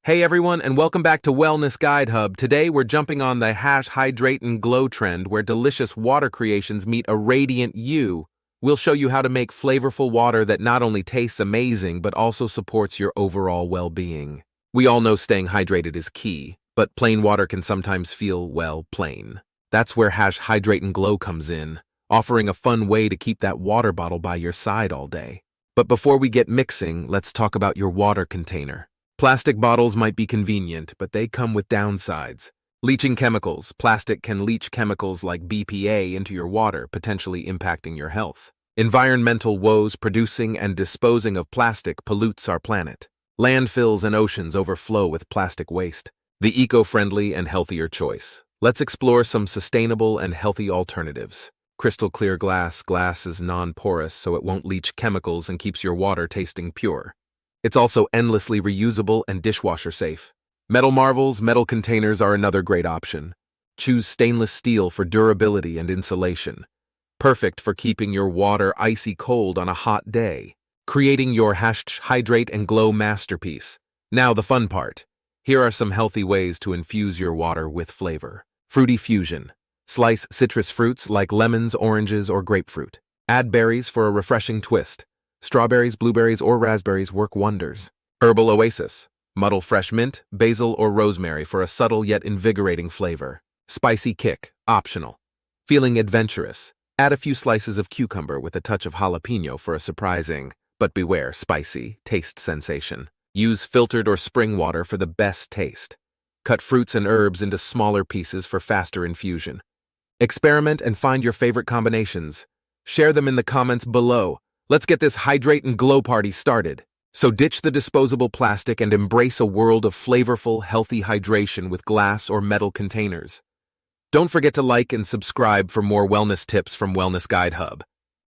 Hey everyone, and welcome back to Wellness Guide Hub. Today we're jumping on the Hydrate and Glow trend where delicious water creations meet a radiant you. We'll show you how to make flavorful water that not only tastes amazing but also supports your overall well-being. We all know staying hydrated is key, but plain water can sometimes feel, well, plain. That's where Hydrate and Glow comes in, offering a fun way to keep that water bottle by your side all day. But before we get mixing, let's talk about your water container. Plastic bottles might be convenient, but they come with downsides. Leaching chemicals. Plastic can leach chemicals like BPA into your water, potentially impacting your health. Environmental woes. Producing and disposing of plastic pollutes our planet. Landfills and oceans overflow with plastic waste. The eco-friendly and healthier choice. Let's explore some sustainable and healthy alternatives. Crystal clear glass. Glass is non-porous, so it won't leach chemicals and keeps your water tasting pure. It's also endlessly reusable and dishwasher safe. Metal marvels. Metal containers are another great option. Choose stainless steel for durability and insulation. Perfect for keeping your water icy cold on a hot day. Creating your Hydrate and Glow masterpiece. Now the fun part. Here are some healthy ways to infuse your water with flavor. Fruity fusion. Slice citrus fruits like lemons, oranges, or grapefruit. Add berries for a refreshing twist. Strawberries, blueberries, or raspberries work wonders. Herbal oasis. Muddle fresh mint, basil, or rosemary for a subtle yet invigorating flavor. Spicy kick, optional. Feeling adventurous. Add a few slices of cucumber with a touch of jalapeno for a surprising, but beware, spicy, taste sensation. Use filtered or spring water for the best taste. Cut fruits and herbs into smaller pieces for faster infusion. Experiment and find your favorite combinations. Share them in the comments below. Let's get this Hydrate and Glow party started. So ditch the disposable plastic and embrace a world of flavorful, healthy hydration with glass or metal containers. Don't forget to like and subscribe for more wellness tips from Wellness Guide Hub.